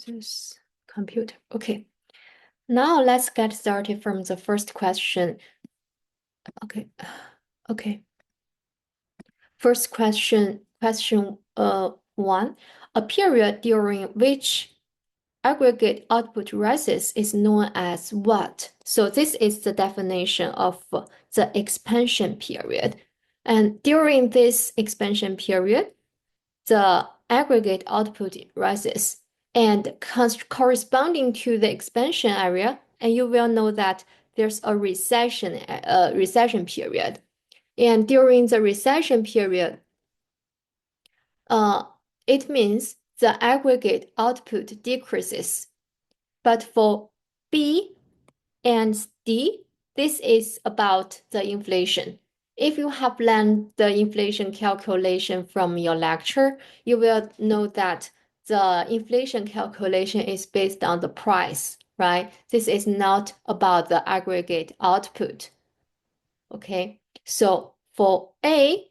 this computer. Okay. Now let's get started from the first question. Okay. Okay. First question, question 1. A period during which aggregate output rises is known as what? So this is the definition of the expansion period. And during this expansion period, the aggregate output rises and corresponding to the expansion area, and you will know that there's a recession period. And during the recession period, it means the aggregate output decreases. But for B and D, this is about the inflation. If you have learned the inflation calculation from your lecture, you will know that the inflation calculation is based on the price, right? This is not about the aggregate output. Okay, so for A,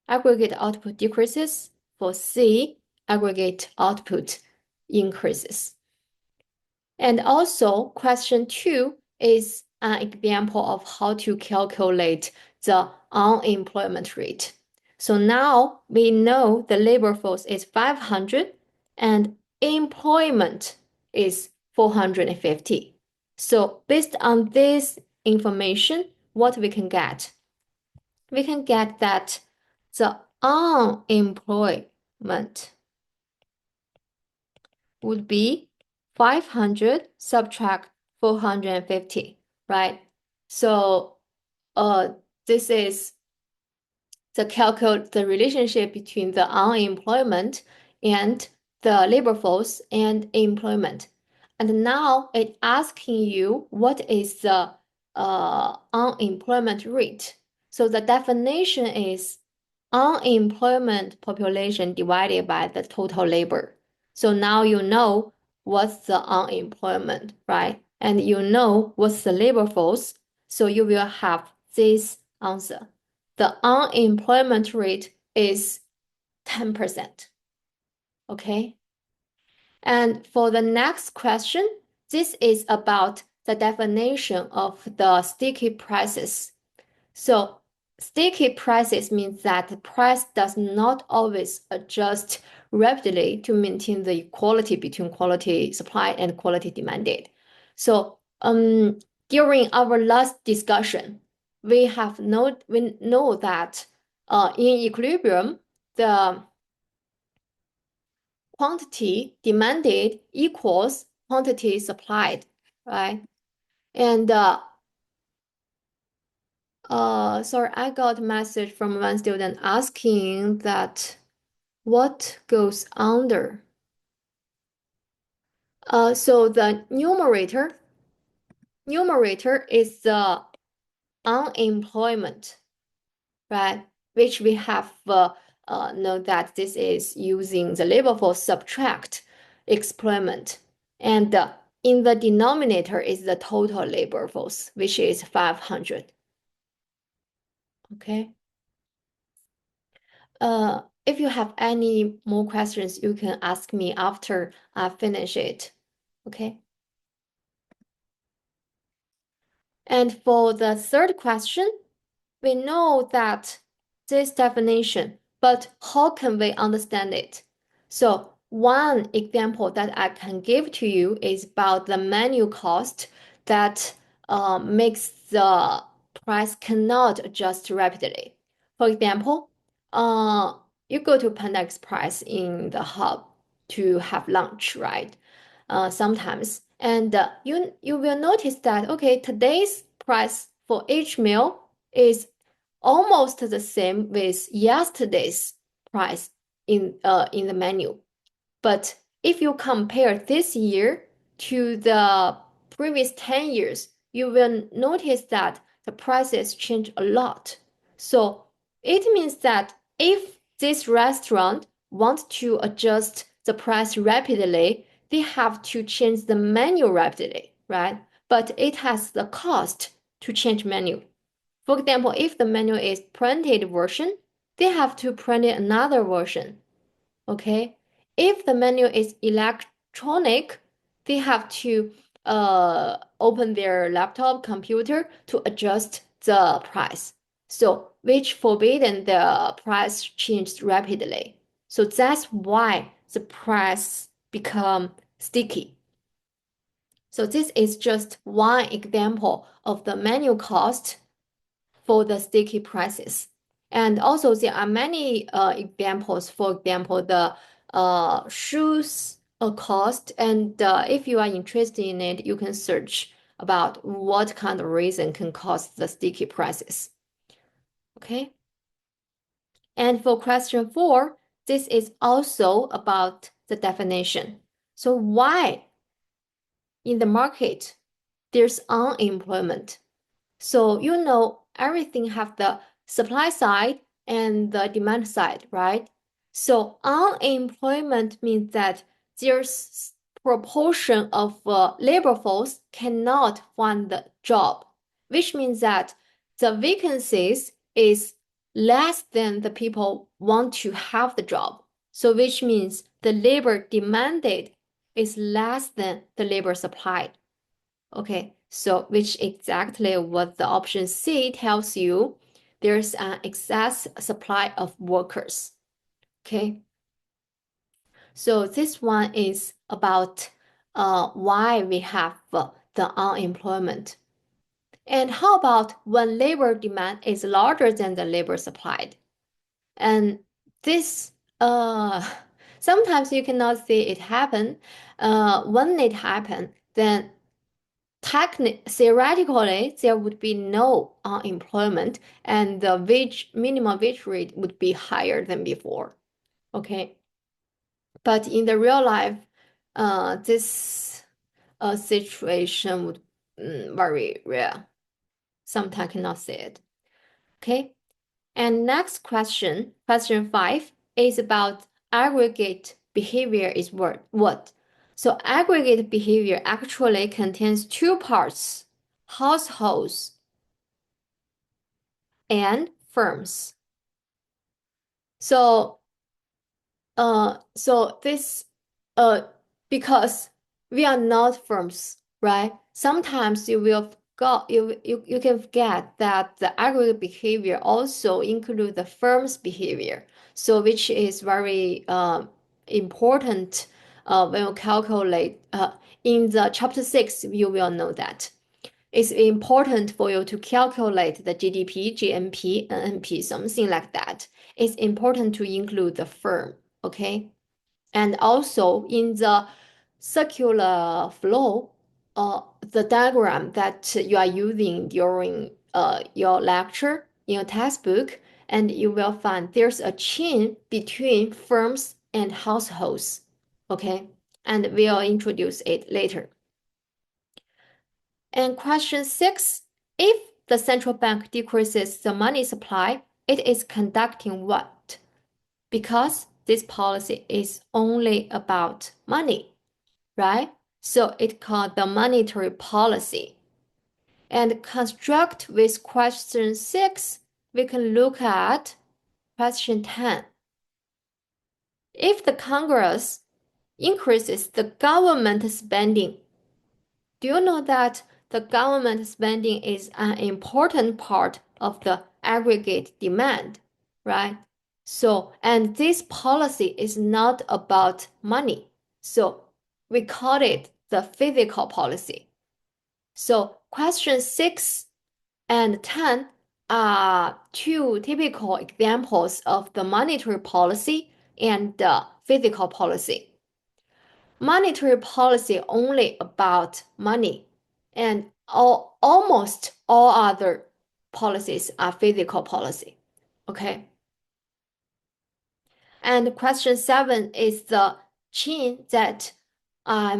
aggregate output decreases. For C, aggregate output increases. And also, question 2 is an example of how to calculate the unemployment rate. So now we know the labor force is 500 and employment is 450. So based on this information, what we can get? We can get that the unemployment would be 500 subtract 450, right? So this is the relationship between the unemployment and the labor force and employment. And now it's asking you what is the unemployment rate. So the definition is unemployment population divided by the total labor. So now you know what's the unemployment, right? And you know what's the labor force. So you will have this answer. The unemployment rate is 10%. Okay. And for the next question, this is about the definition of the sticky prices. So sticky prices means that the price does not always adjust rapidly to maintain the equality between quality supply and quality demanded. So during our last discussion, we know that in equilibrium, the quantity demanded equals quantity supplied, right? And sorry, I got a message from one student asking that what goes under. So the numerator is the unemployment, right? Which we have know that this is using the label for subtract employment. And in the denominator is the total labor force, which is 500. Okay. If you have any more questions, you can ask me after I finish it. Okay. And for the third question, we know that this definition, but how can we understand it? So one example that I can give to you is about the menu cost that makes the price cannot adjust rapidly. For example, you go to Panda Express in the hub to have lunch, right? Sometimes, and you will notice that okay, today's price for each meal is almost the same with yesterday's price in the menu. But if you compare this year to the previous 10 years, you will notice that the prices change a lot. So it means that if this restaurant wants to adjust the price rapidly, they have to change the menu rapidly, right? But it has the cost to change menu. For example, if the menu is printed version, they have to print another version. Okay? If the menu is electronic, they have to open their laptop computer to adjust the price. So which forbidden the price changed rapidly. So that's why the price become sticky. So this is just one example of the manual cost for the sticky prices. And also there are many examples. For example, the shoes cost. And if you are interested in it, you can search about what kind of reason can cause the sticky prices. Okay. And for question 4, this is also about the definition. So why in the market there's unemployment? So you know everything have the supply side and the demand side, right? So unemployment means that there's proportion of labor force cannot find the job, which means that the vacancies is less than the people want to have the job. So which means the labor demanded is less than the labor supplied. Okay, so which exactly what the option C tells you, there's an excess supply of workers. Okay, so this one is about why we have the unemployment. And how about when labor demand is larger than the labor supplied? And this sometimes you cannot see it happen. When it happen, then theoretically, there would be no unemployment and the minimum wage rate would be higher than before. Okay. But in the real life, this situation would very rare. Sometimes cannot see it. Okay. And next question, question 5, is about aggregate behavior is what? So aggregate behavior actually contains two parts, households and firms. So so this uh because we are not firms, right? Sometimes you can forget that the aggregate behavior also include the firm's behavior. So which is very important when you calculate in the chapter 6 you will know that. It's important for you to calculate the GDP, GNP, NNP, something like that. It's important to include the firm, okay? And also in the circular flow, the diagram that you are using during your lecture in your textbook, and you will find there's a chain between firms and households, okay? And we'll introduce it later. And question 6, if the central bank decreases the money supply, it is conducting what? Because this policy is only about money, right? So it called the monetary policy. And construct with question 6, we can look at question 10. If the Congress increases the government spending, do you know that the government spending is an important part of the aggregate demand, right? So, and this policy is not about money. So we call it the physical policy. So question 6 and 10 are two typical examples of the monetary policy and the physical policy. Monetary policy only about money, and almost all other policies are physical policy. Okay. And question 7 is the chain that I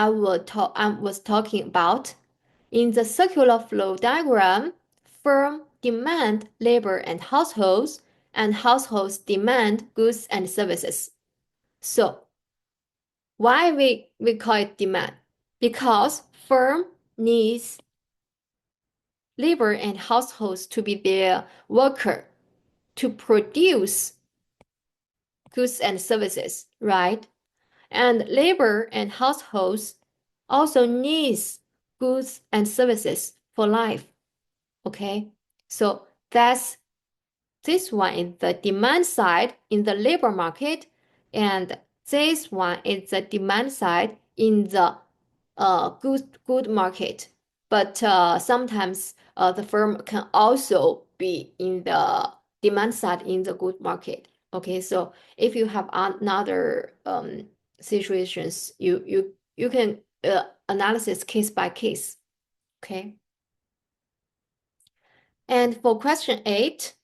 was talking about. In the circular flow diagram, firm demand labor and households demand goods and services. So why we call it demand? Because firm needs labor and households to be their worker to produce goods and services, right? And labor and households also needs goods and services for life. Okay, so that's this one is the demand side in the labor market, and this one is the demand side in the good market. But sometimes the firm can also be in the demand side in the good market. Okay, so if you have another situations, you can analysis case by case. Okay, and for question 8.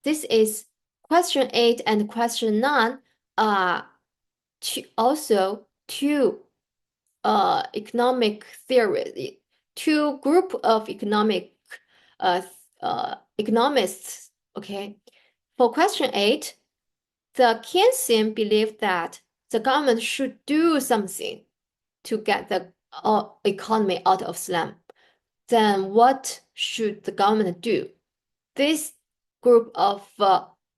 This is question 8 and question 9 are also two economic theory, two group of uh, economists. Okay, for question 8, the Keynesian believed that the government should do something to get the economy out of slump. Then what should the government do? This group of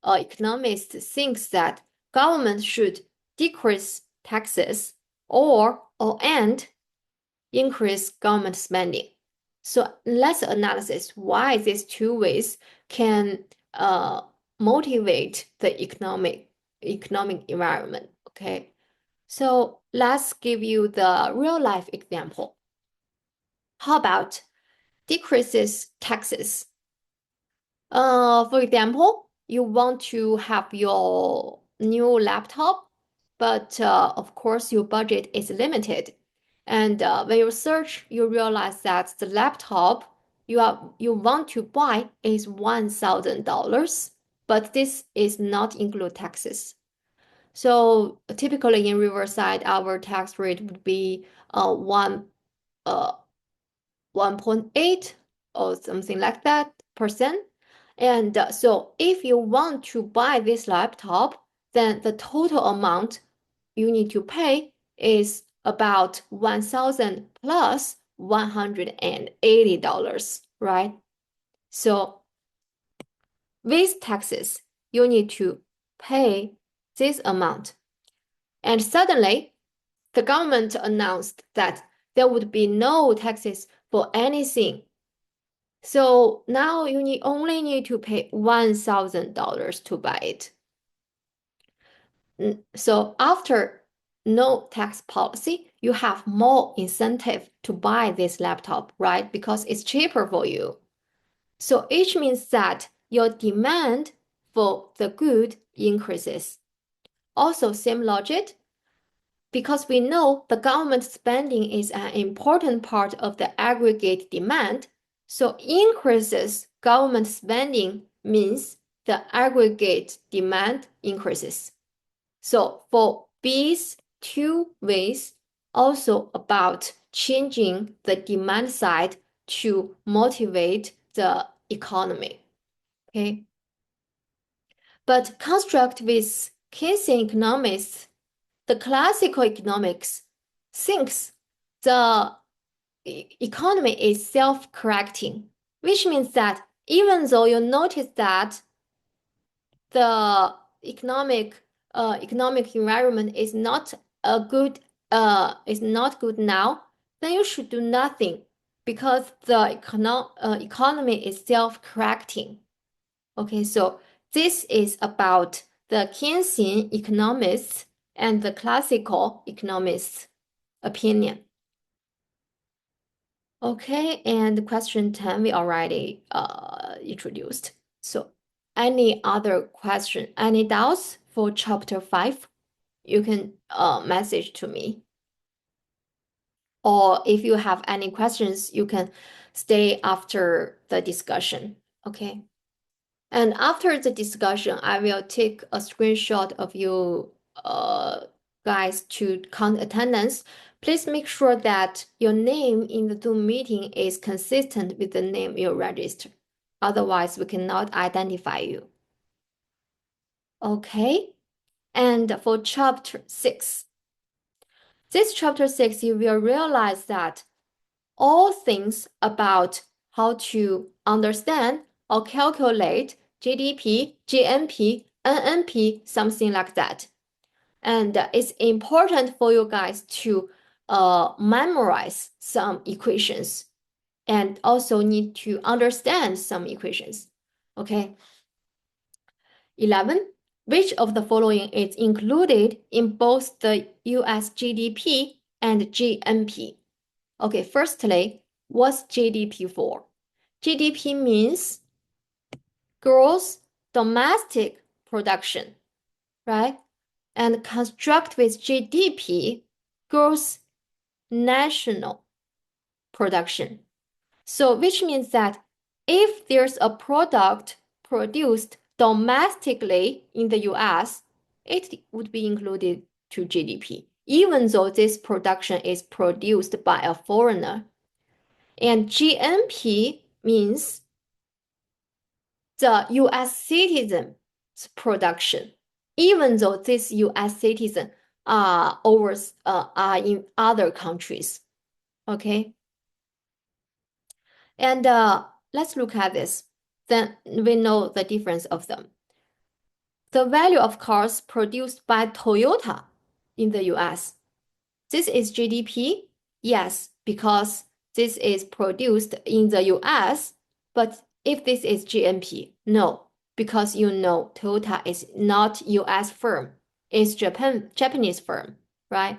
economists thinks that government should decrease taxes or increase government spending. So let's analyze why these two ways can motivate the economic environment. Okay, so let's give you the real life example. How about decreases taxes? For example, you want to have your new laptop, but of course your budget is limited. And when you search, you realize that the laptop you want to buy is $1,000, but this is not include taxes. So typically in Riverside, our tax rate would be 1.8 or something like that percent. And so if you want to buy this laptop, then the total amount you need to pay is about 1,000 plus $180, right? So with taxes, you need to pay this amount. And suddenly, the government announced that there would be no taxes for anything. So now you only need to pay $1,000 to buy it. So after no tax policy, you have more incentive to buy this laptop, right? Because it's cheaper for you. So it means that your demand for the good increases. Also, same logic, because we know the government spending is an important part of the aggregate demand. So increases government spending means the aggregate demand increases. So for these two ways, also about changing the demand side to motivate the economy. Okay. But construct with Keynesian economists, the classical economics thinks the economy is self-correcting, which means that even though you notice that the economic environment is not good now, then you should do nothing because the economy is self-correcting. Okay, so this is about the Keynesian economists and the classical economists' opinion. Okay, and question 10 we already introduced. So any other question, any doubts for chapter 5, you can message to me. Or if you have any questions, you can stay after the discussion. Okay. And after the discussion, I will take a screenshot of you guys to count attendance. Please make sure that your name in the Zoom meeting is consistent with the name you registered. Otherwise, we cannot identify you. Okay. And for chapter 6, this chapter 6, you will realize that all things about how to understand or calculate GDP, GNP, NNP, something like that. And it's important for you guys to memorize some equations and also need to understand some equations. Okay. 11. Which of the following is included in both the US GDP and GNP? Okay, firstly, what's GDP for? GDP means gross domestic production, right? And construct with GDP, gross national production. So which means that if there's a product produced domestically in the US, it would be included to GDP, even though this production is produced by a foreigner. And GNP means the US citizen's production, even though this US citizen are in other countries. Okay. And let's look at this. Then we know the difference of them. The value of cars produced by Toyota in the US. This is GDP? Yes, because this is produced in the US. But if this is GNP, no, because you know Toyota is not US firm. It's Japanese firm, right?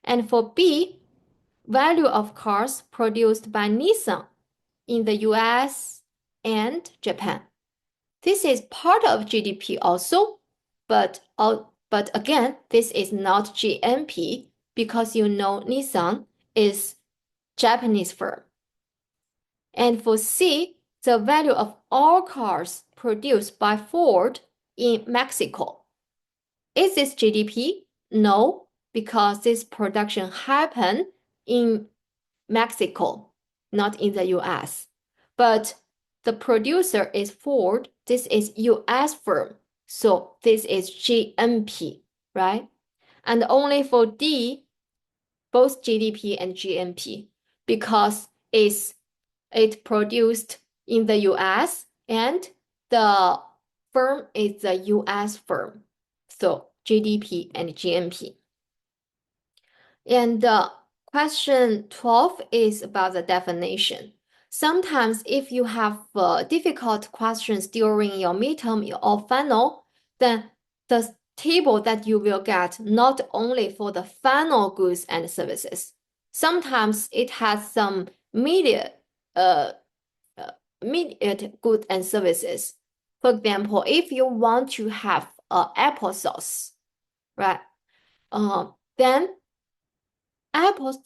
And for B, value of cars produced by Nissan in the US and Japan. This is part of GDP also, but again, this is not GNP because you know Nissan is Japanese firm. And for C, the value of all cars produced by Ford in Mexico. Is this GDP? No, because this production happened in Mexico, not in the US. But the producer is Ford. This is US firm. So this is GNP, right? And only for D, both GDP and GNP, because it produced in the US and the firm is the US firm. So GDP and GNP. And question 12 is about the definition. Sometimes if you have difficult questions during your midterm or final, then the table that you will get not only for the final goods and services, sometimes it has some immediate goods and services. For example, if you want to have applesauce, right? Then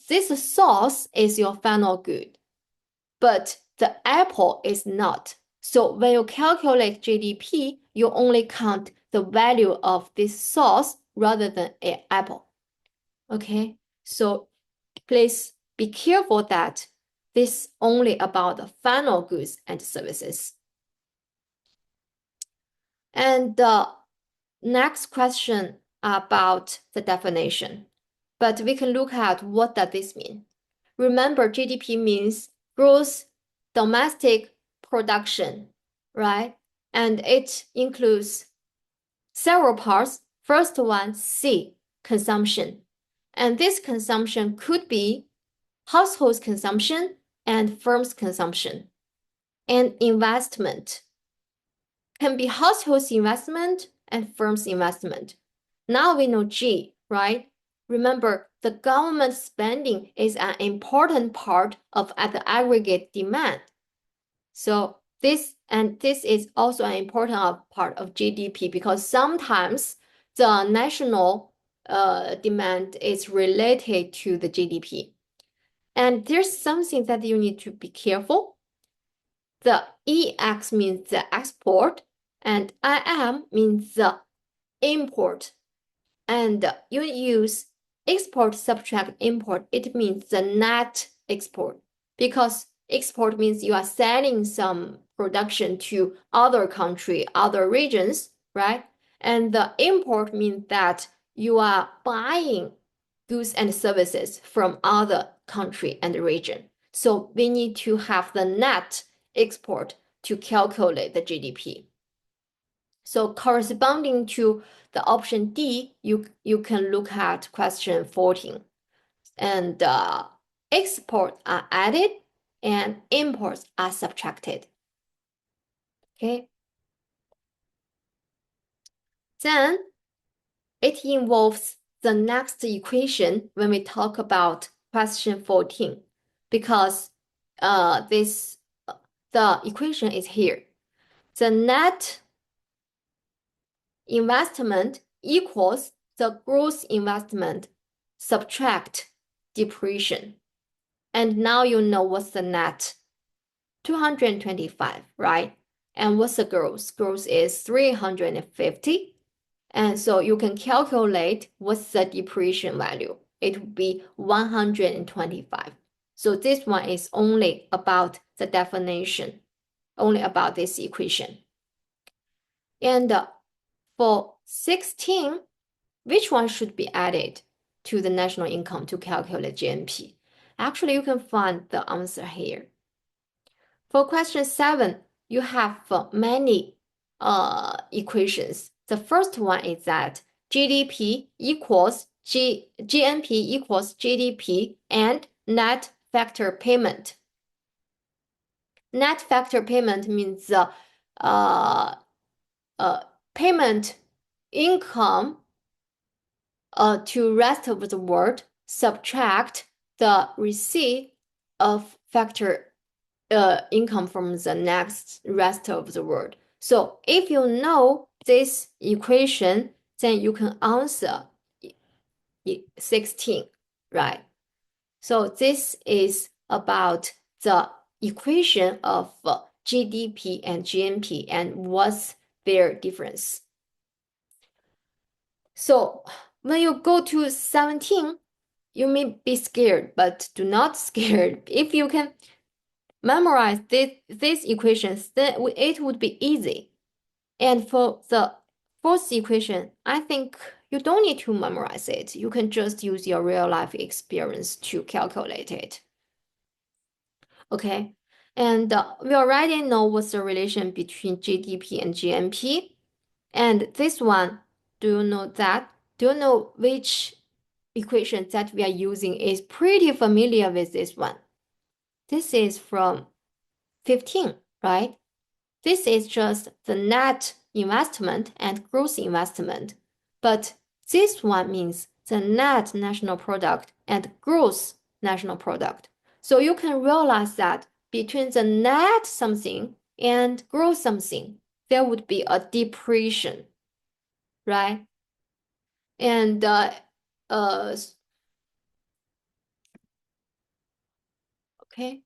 this sauce is your final good, but the apple is not. So when you calculate GDP, you only count the value of this sauce rather than an apple. Okay, so please be careful that this only about the final goods and services. And the next question about the definition, but we can look at what does this mean. Remember, GDP means gross domestic production, right? And it includes several parts. First one, C, consumption. And this consumption could be household consumption and firms consumption. And investment can be household investment and firms investment. Now we know G, right? Remember, the government spending is an important part of the aggregate demand. So this is also an important part of GDP because sometimes the national demand is related to the GDP. And there's something that you need to be careful. The EX means the export and IM means the import. And you use export subtract import, it means the net export because export means you are selling some production to other country, other regions, right? And the import means that you are buying goods and services from other country and region. So we need to have the net export to calculate the GDP. So corresponding to the option D, you can look at question 14. And exports are added and imports are subtracted. Okay. Then it involves the next equation when we talk about question 14, because the equation is here. The net investment equals the gross investment subtract depreciation. And now you know what's the net. 225, right? And what's the gross? Gross is 350. And so you can calculate what's the depreciation value. It would be 125. So this one is only about the definition, only about this equation. And for 16, which one should be added to the national income to calculate GNP? Actually, you can find the answer here. For question 7, you have many equations. The first one is that GNP equals GDP and net factor payment. Net factor payment means payment income to rest of the world subtract the receipt of factor income from the next rest of the world. So if you know this equation, then you can answer 16, right? So this is about the equation of GDP and GNP and what's their difference. So when you go to 17, you may be scared, but do not scared. If you can memorize these equations, then it would be easy. And for the fourth equation, I think you don't need to memorize it. You can just use your real life experience to calculate it. Okay, and we already know what's the relation between GDP and GNP. And this one, do you know that? Do you know which equation that we are using is pretty familiar with this one? This is from 15, right? This is just the net investment and gross investment. But this one means the net national product and gross national product. So you can realize that between the net something and gross something, there would be a depreciation, right? And okay.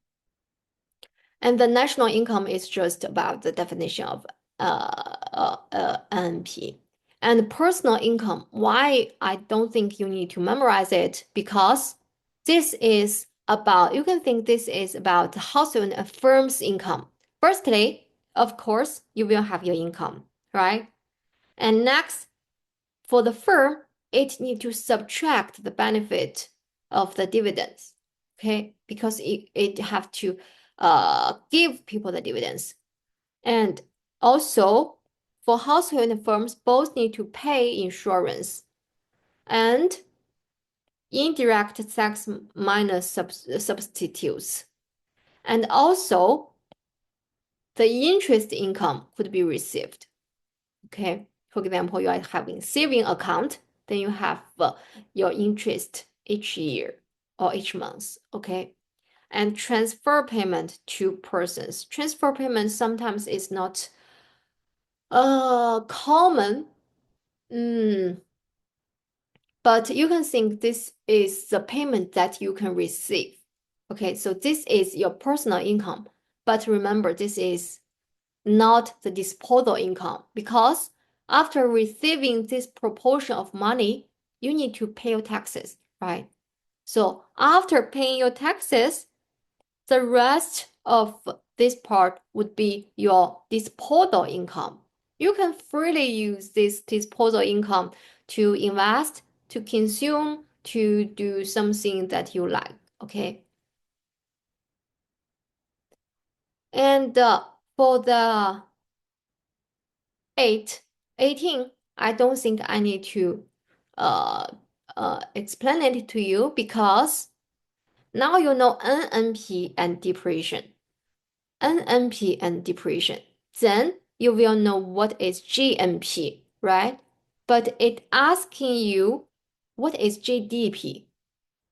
And the national income is just about the definition of NP. And personal income, why I don't think you need to memorize it, because this is about, you can think this is about household and firm's income. Firstly, of course, you will have your income, right? And next, for the firm, it need to subtract the benefit of the dividends, okay? Because it have to give people the dividends. And also, for household and firms, both need to pay insurance and indirect tax minus substitutes. And also, the interest income could be received. Okay, for example, you are having saving account, then you have your interest each year or each month. Okay, and transfer payment to persons. Transfer payment sometimes is not common. But you can think this is the payment that you can receive. Okay, so this is your personal income. But remember, this is not the disposal income, because after receiving this proportion of money, you need to pay your taxes, right? So after paying your taxes, the rest of this part would be your disposal income. You can freely use this disposal income to invest, to consume, to do something that you like, okay? And for the 8, 18, I don't think I need to explain it to you because now you know NNP and depreciation. NNP and depreciation. Then you will know what is GNP, right? But it asking you what is GDP.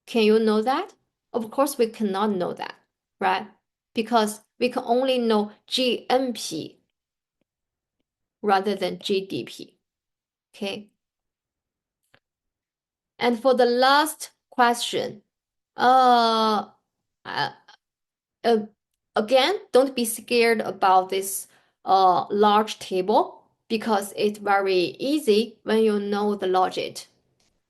Can you know that? Of course, we cannot know that, right? Because we can only know GNP rather than GDP. Okay. And for the last question, uh, uh, uh again, don't be scared about this large table because it's very easy when you know the logic.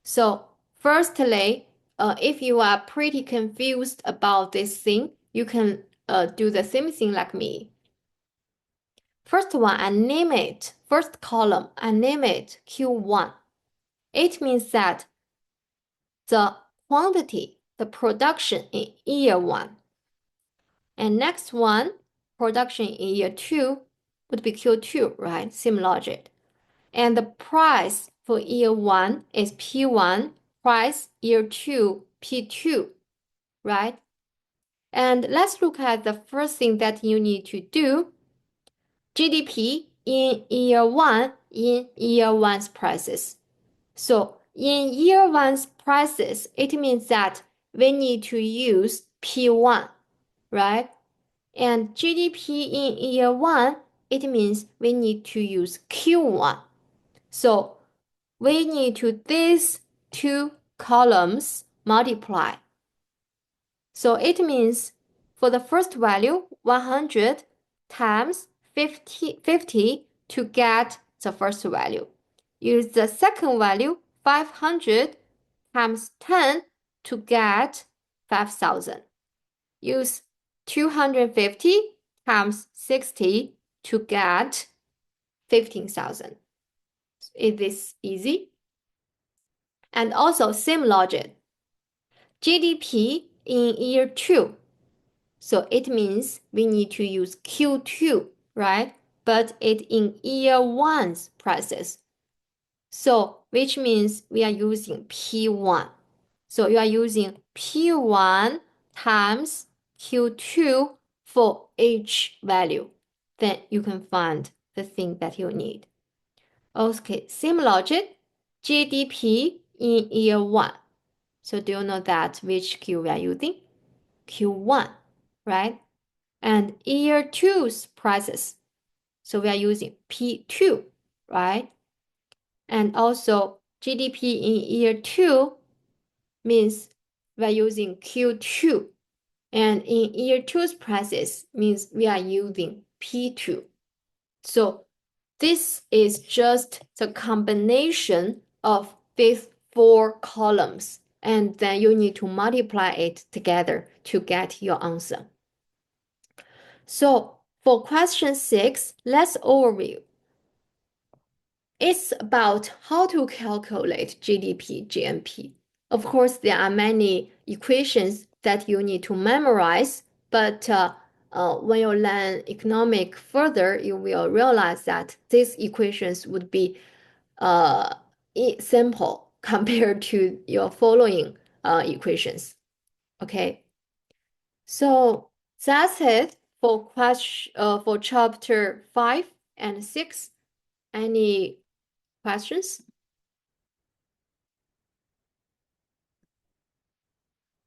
So firstly, if you are pretty confused about this thing, you can do the same thing like me. First one, I name it. First column, I name it Q1. It means that the quantity, the production in year one. And next one, production in year two would be Q2, right? Same logic. And the price for year one is P1, price year two, P2, right? And let's look at the first thing that you need to do. GDP in year one's prices. So in year one's prices, it means that we need to use P1, right? And GDP in year one, it means we need to use Q1. So we need to these two columns multiply. So it means for the first value, 100 times 50 to get the first value. Use the second value, 500 times 10 to get 5,000. Use 250 times 60 to get 15,000. Is this easy? And also same logic. GDP in year two. So it means we need to use Q2, right? But it in year one's prices. So which means we are using P1. So you are using P1 times Q2 for each value. Then you can find the thing that you need. Okay, same logic. GDP in year one. So do you know that which Q we are using? Q1, right? And year two's prices. So we are using P2, right? And also GDP in year two means we're using Q2. And in year two's prices means we are using P2. So this is just the combination of these four columns. And then you need to multiply it together to get your answer. So for question 6, let's overview. It's about how to calculate GDP, GNP. Of course, there are many equations that you need to memorize, but when you learn economic further, you will realize that these equations would be simple compared to your following equations. Okay, so that's it for for chapter 5 and 6. Any questions?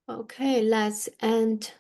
Okay, let's end